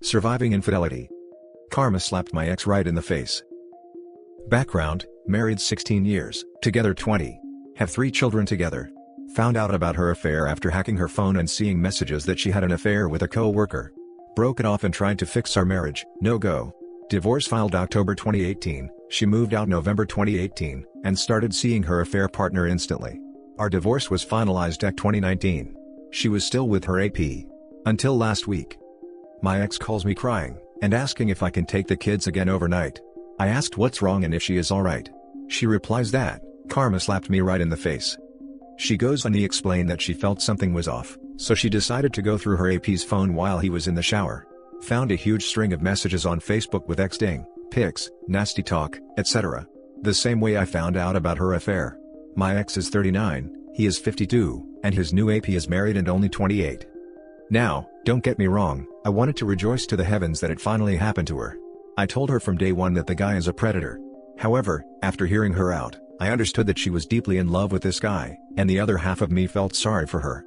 Surviving infidelity. Karma slapped my ex right in the face. Background: married 16 years, together 20. Have 3 children together. Found out about her affair after hacking her phone and seeing messages that she had an affair with a co-worker. Broke it off and tried to fix our marriage, no go. Divorce filed October 2018, she moved out November 2018, and started seeing her affair partner instantly. Our divorce was finalized at 2019. She was still with her AP. Until last week. My ex calls me crying, and asking if I can take the kids again overnight. I asked what's wrong and if she is alright. She replies that, karma slapped me right in the face. She goes on to explain that she felt something was off, so she decided to go through her AP's phone while he was in the shower. Found a huge string of messages on Facebook with texting, pics, nasty talk, etc. The same way I found out about her affair. My ex is 39, he is 52, and his new AP is married and only 28. Now, don't get me wrong, I wanted to rejoice to the heavens that it finally happened to her. I told her from day one that the guy is a predator. However, after hearing her out, I understood that she was deeply in love with this guy, and the other half of me felt sorry for her.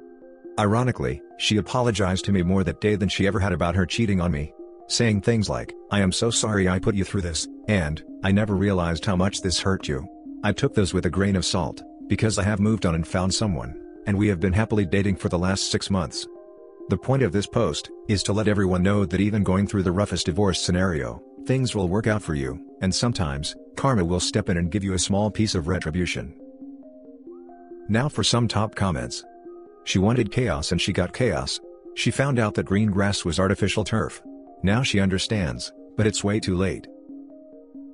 Ironically, she apologized to me more that day than she ever had about her cheating on me. Saying things like, "I am so sorry I put you through this," and, "I never realized how much this hurt you." I took those with a grain of salt, because I have moved on and found someone, and we have been happily dating for the last 6 months. The point of this post is to let everyone know that even going through the roughest divorce scenario, things will work out for you, and sometimes, karma will step in and give you a small piece of retribution. Now for some top comments. She wanted chaos and she got chaos. She found out that green grass was artificial turf. Now she understands, but it's way too late.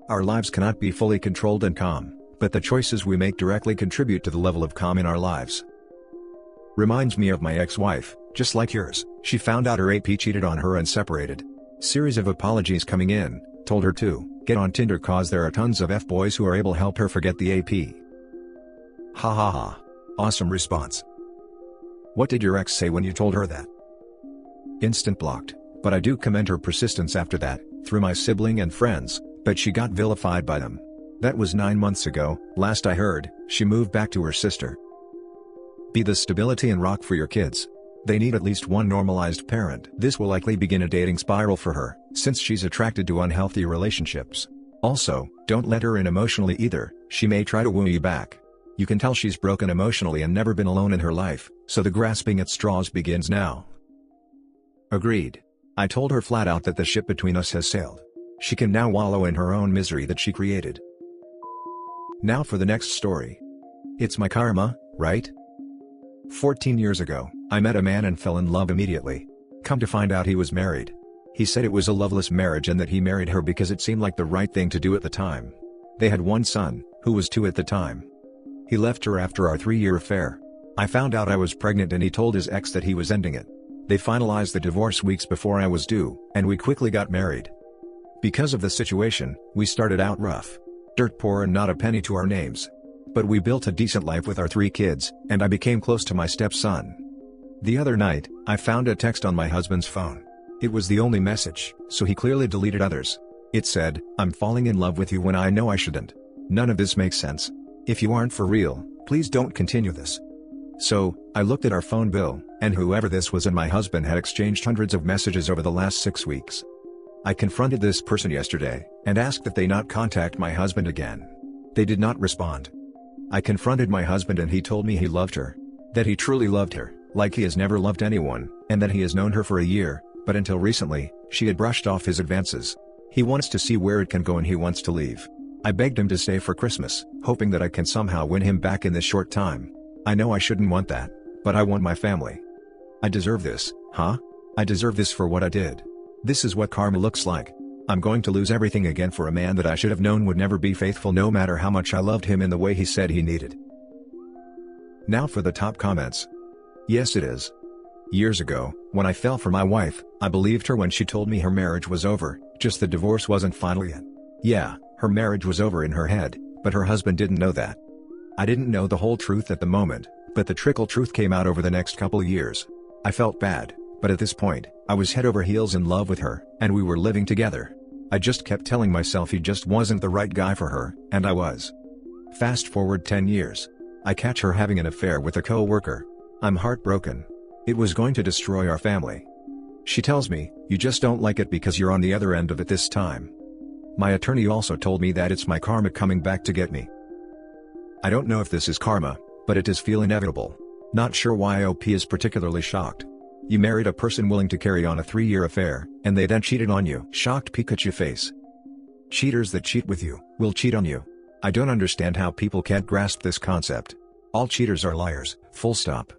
Our lives cannot be fully controlled and calm, but the choices we make directly contribute to the level of calm in our lives. Reminds me of my ex-wife, just like yours, she found out her AP cheated on her and separated. Series of apologies coming in, told her to get on Tinder cause there are tons of F-boys who are able to help her forget the AP. Ha ha ha. Awesome response. What did your ex say when you told her that? Instant blocked, but I do commend her persistence after that, through my sibling and friends, but she got vilified by them. That was 9 months ago, last I heard, she moved back to her sister. Be the stability and rock for your kids. They need at least one normalized parent. This will likely begin a dating spiral for her, since she's attracted to unhealthy relationships. Also, don't let her in emotionally either, she may try to woo you back. You can tell she's broken emotionally and never been alone in her life, so the grasping at straws begins now. Agreed. I told her flat out that the ship between us has sailed. She can now wallow in her own misery that she created. Now for the next story. It's my karma, right? 14 years ago, I met a man and fell in love immediately. Come to find out he was married. He said it was a loveless marriage and that he married her because it seemed like the right thing to do at the time. They had one son, who was 2 at the time. He left her after our 3-year affair. I found out I was pregnant and he told his ex that he was ending it. They finalized the divorce weeks before I was due, and we quickly got married. Because of the situation, we started out rough. Dirt poor and not a penny to our names. But we built a decent life with our 3 kids, and I became close to my stepson. The other night, I found a text on my husband's phone. It was the only message, so he clearly deleted others. It said, "I'm falling in love with you when I know I shouldn't. None of this makes sense. If you aren't for real, please don't continue this." So, I looked at our phone bill, and whoever this was and my husband had exchanged hundreds of messages over the last 6 weeks. I confronted this person yesterday, and asked that they not contact my husband again. They did not respond. I confronted my husband and he told me he loved her. That he truly loved her, like he has never loved anyone, and that he has known her for a year, but until recently, she had brushed off his advances. He wants to see where it can go and he wants to leave. I begged him to stay for Christmas, hoping that I can somehow win him back in this short time. I know I shouldn't want that, but I want my family. I deserve this, huh? I deserve this for what I did. This is what karma looks like. I'm going to lose everything again for a man that I should have known would never be faithful no matter how much I loved him in the way he said he needed. Now for the top comments. Yes it is. Years ago, when I fell for my wife, I believed her when she told me her marriage was over, just the divorce wasn't final yet. Yeah, her marriage was over in her head, but her husband didn't know that. I didn't know the whole truth at the moment, but the trickle truth came out over the next couple years. I felt bad, but at this point, I was head over heels in love with her, and we were living together. I just kept telling myself he just wasn't the right guy for her, and I was. Fast forward 10 years. I catch her having an affair with a co-worker. I'm heartbroken. It was going to destroy our family. She tells me, "You just don't like it because you're on the other end of it this time." My attorney also told me that it's my karma coming back to get me. I don't know if this is karma, but it does feel inevitable. Not sure why OP is particularly shocked. You married a person willing to carry on a 3-year affair, and they then cheated on you. Shocked Pikachu face. Cheaters that cheat with you, will cheat on you. I don't understand how people can't grasp this concept. All cheaters are liars, full stop.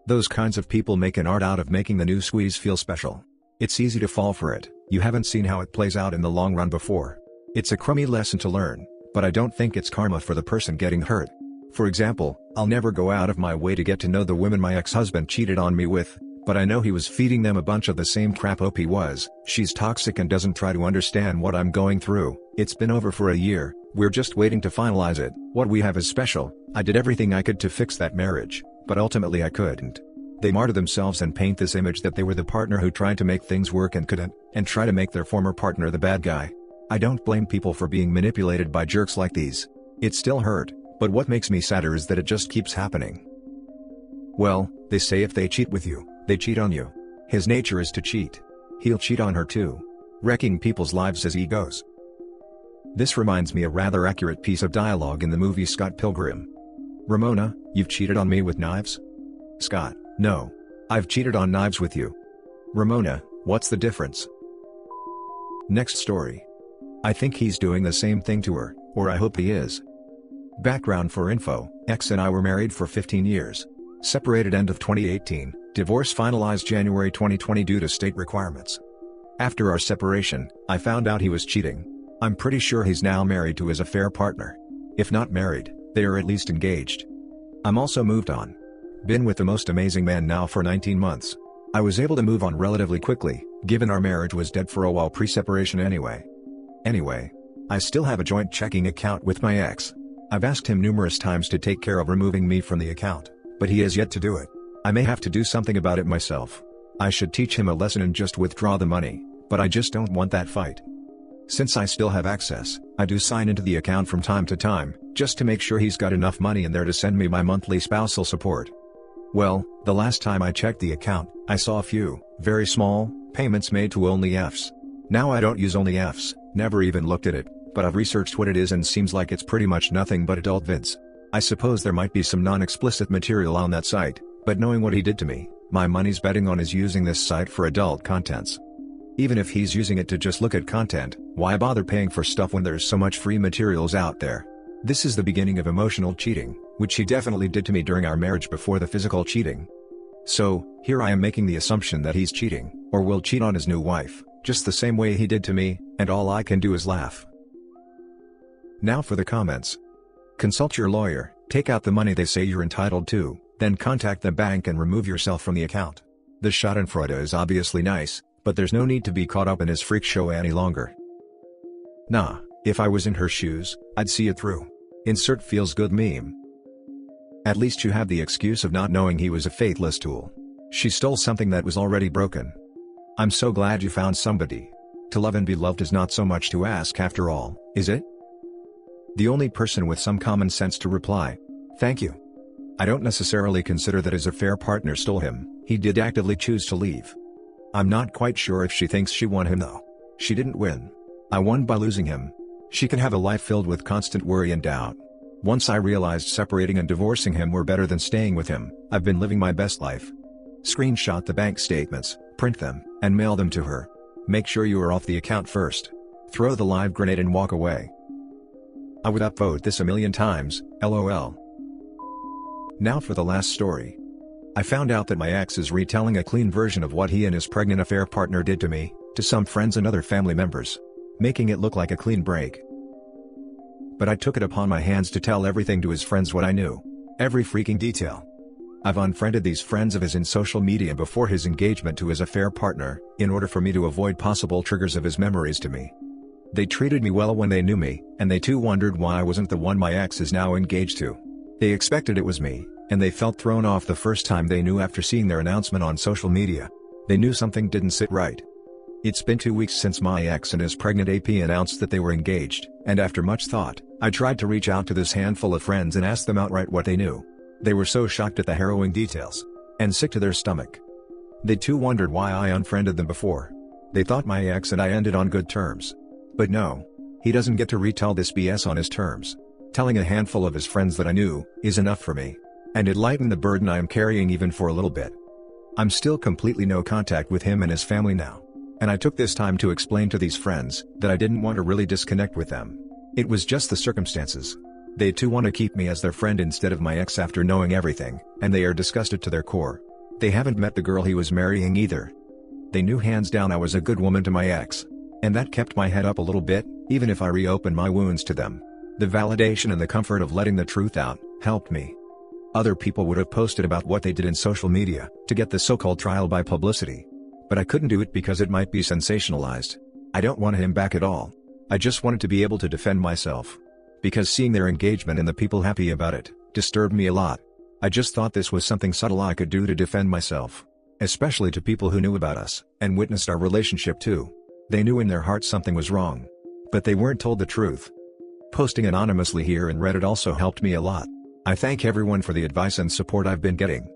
Those kinds of people make an art out of making the new squeeze feel special. It's easy to fall for it, you haven't seen how it plays out in the long run before. It's a crummy lesson to learn, but I don't think it's karma for the person getting hurt. For example, I'll never go out of my way to get to know the women my ex-husband cheated on me with, but I know he was feeding them a bunch of the same crap OP was. She's toxic and doesn't try to understand what I'm going through. It's been over for a year, we're just waiting to finalize it. What we have is special. I did everything I could to fix that marriage, but ultimately I couldn't. They martyr themselves and paint this image that they were the partner who tried to make things work and couldn't, and try to make their former partner the bad guy. I don't blame people for being manipulated by jerks like these. It still hurt, but what makes me sadder is that it just keeps happening. Well, they say if they cheat with you, they cheat on you. His nature is to cheat. He'll cheat on her too. Wrecking people's lives as he goes. This reminds me a rather accurate piece of dialogue in the movie Scott Pilgrim. "Ramona, you've cheated on me with knives?" Scott, "No. I've cheated on knives with you." "Ramona, what's the difference?" Next story. I think he's doing the same thing to her, or I hope he is. Background for info, ex and I were married for 15 years. Separated end of 2018, divorce finalized January 2020 due to state requirements. After our separation, I found out he was cheating. I'm pretty sure he's now married to his affair partner. If not married, they are at least engaged. I'm also moved on. Been with the most amazing man now for 19 months. I was able to move on relatively quickly, given our marriage was dead for a while pre-separation anyway. I still have a joint checking account with my ex. I've asked him numerous times to take care of removing me from the account, but he has yet to do it. I may have to do something about it myself. I should teach him a lesson and just withdraw the money, but I just don't want that fight. Since I still have access, I do sign into the account from time to time, just to make sure he's got enough money in there to send me my monthly spousal support. Well, the last time I checked the account, I saw a few, very small, payments made to OnlyFs. Now I don't use OnlyFs, never even looked at it, but I've researched what it is and seems like it's pretty much nothing but adult vids. I suppose there might be some non-explicit material on that site, but knowing what he did to me, my money's betting on his using this site for adult contents. Even if he's using it to just look at content, why bother paying for stuff when there's so much free materials out there? This is the beginning of emotional cheating, which he definitely did to me during our marriage before the physical cheating. So, here I am making the assumption that he's cheating, or will cheat on his new wife, just the same way he did to me, and all I can do is laugh. Now for the comments. Consult your lawyer, take out the money they say you're entitled to, then contact the bank and remove yourself from the account. The schadenfreude is obviously nice, but there's no need to be caught up in his freak show any longer. Nah, if I was in her shoes, I'd see it through. Insert feels good meme. At least you have the excuse of not knowing he was a faithless tool. She stole something that was already broken. I'm so glad you found somebody. To love and be loved is not so much to ask after all, is it? The only person with some common sense to reply, "Thank you." I don't necessarily consider that his affair partner stole him, he did actively choose to leave. I'm not quite sure if she thinks she won him though. She didn't win. I won by losing him. She can have a life filled with constant worry and doubt. Once I realized separating and divorcing him were better than staying with him, I've been living my best life. Screenshot the bank statements, print them, and mail them to her. Make sure you are off the account first. Throw the live grenade and walk away. I would upvote this 1,000,000 times, LOL. Now for the last story. I found out that my ex is retelling a clean version of what he and his pregnant affair partner did to me, to some friends and other family members. Making it look like a clean break. But I took it upon my hands to tell everything to his friends what I knew. Every freaking detail. I've unfriended these friends of his in social media before his engagement to his affair partner, in order for me to avoid possible triggers of his memories to me. They treated me well when they knew me, and they too wondered why I wasn't the one my ex is now engaged to. They expected it was me, and they felt thrown off the first time they knew after seeing their announcement on social media. They knew something didn't sit right. It's been 2 weeks since my ex and his pregnant AP announced that they were engaged, and after much thought, I tried to reach out to this handful of friends and ask them outright what they knew. They were so shocked at the harrowing details. And sick to their stomach. They too wondered why I unfriended them before. They thought my ex and I ended on good terms. But no. He doesn't get to retell this BS on his terms. Telling a handful of his friends that I knew is enough for me. And it lightened the burden I am carrying even for a little bit. I'm still completely no contact with him and his family now. And I took this time to explain to these friends that I didn't want to really disconnect with them. It was just the circumstances. They too want to keep me as their friend instead of my ex after knowing everything, and they are disgusted to their core. They haven't met the girl he was marrying either. They knew hands down I was a good woman to my ex. And that kept my head up a little bit, even if I reopened my wounds to them. The validation and the comfort of letting the truth out helped me. Other people would have posted about what they did in social media to get the so-called trial by publicity. But I couldn't do it because it might be sensationalized. I don't want him back at all. I just wanted to be able to defend myself. Because seeing their engagement and the people happy about it disturbed me a lot. I just thought this was something subtle I could do to defend myself. Especially to people who knew about us and witnessed our relationship too. They knew in their hearts something was wrong. But they weren't told the truth. Posting anonymously here and Reddit also helped me a lot. I thank everyone for the advice and support I've been getting.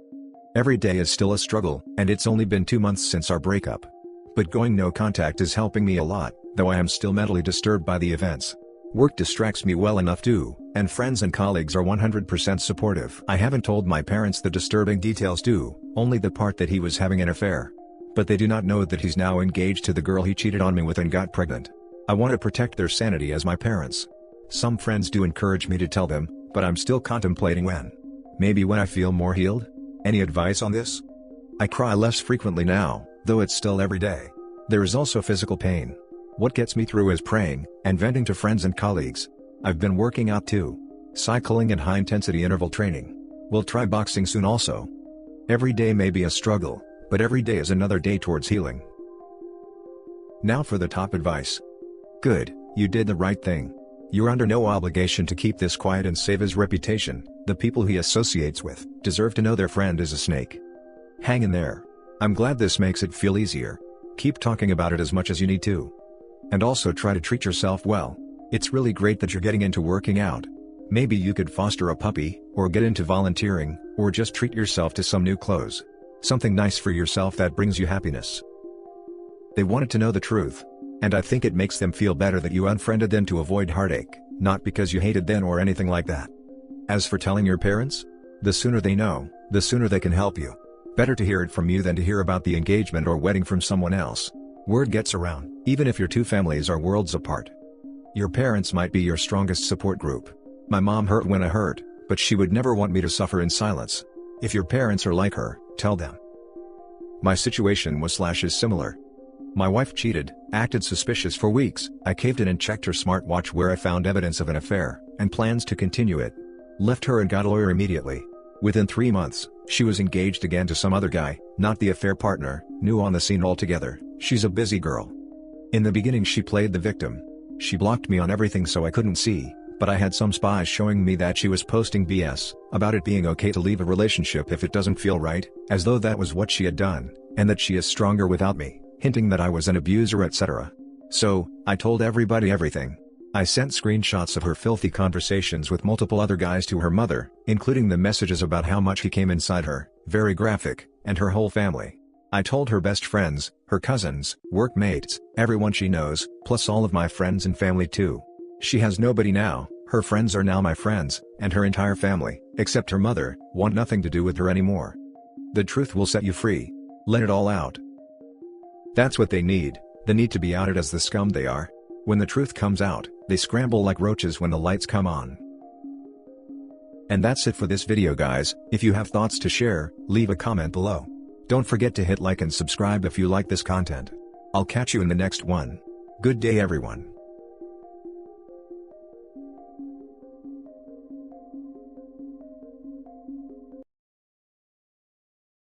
Every day is still a struggle, and it's only been 2 months since our breakup. But going no contact is helping me a lot, though I am still mentally disturbed by the events. Work distracts me well enough too, and friends and colleagues are 100% supportive. I haven't told my parents the disturbing details too, only the part that he was having an affair. But they do not know that he's now engaged to the girl he cheated on me with and got pregnant. I want to protect their sanity as my parents. Some friends do encourage me to tell them, but I'm still contemplating when. Maybe when I feel more healed? Any advice on this? I cry less frequently now, though it's still every day. There is also physical pain. What gets me through is praying, and venting to friends and colleagues. I've been working out too. Cycling and high-intensity interval training. We'll try boxing soon also. Every day may be a struggle, but every day is another day towards healing. Now for the top advice. Good, you did the right thing. You're under no obligation to keep this quiet and save his reputation. The people he associates with deserve to know their friend is a snake. Hang in there. I'm glad this makes it feel easier. Keep talking about it as much as you need to. And also try to treat yourself well. It's really great that you're getting into working out. Maybe you could foster a puppy, or get into volunteering, or just treat yourself to some new clothes. Something nice for yourself that brings you happiness. They wanted to know the truth. And I think it makes them feel better that you unfriended them to avoid heartache, not because you hated them or anything like that. As for telling your parents, the sooner they know, the sooner they can help you. Better to hear it from you than to hear about the engagement or wedding from someone else. Word gets around, even if your two families are worlds apart. Your parents might be your strongest support group. My mom hurt when I hurt, but she would never want me to suffer in silence. If your parents are like her, tell them. My situation was/is similar. My wife cheated, acted suspicious for weeks. I caved in and checked her smartwatch where I found evidence of an affair, and plans to continue it. Left her and got a lawyer immediately. Within 3 months, she was engaged again to some other guy, not the affair partner, new on the scene altogether. She's a busy girl. In the beginning she played the victim. She blocked me on everything so I couldn't see, but I had some spies showing me that she was posting BS, about it being okay to leave a relationship if it doesn't feel right, as though that was what she had done, and that she is stronger without me, hinting that I was an abuser etc. So, I told everybody everything. I sent screenshots of her filthy conversations with multiple other guys to her mother, including the messages about how much he came inside her, very graphic, and her whole family. I told her best friends, her cousins, workmates, everyone she knows, plus all of my friends and family too. She has nobody now, her friends are now my friends, and her entire family, except her mother, want nothing to do with her anymore. The truth will set you free. Let it all out. That's what they need to be outed as the scum they are. When the truth comes out, they scramble like roaches when the lights come on. And that's it for this video guys. If you have thoughts to share, leave a comment below. Don't forget to hit like and subscribe if you like this content. I'll catch you in the next one. Good day everyone.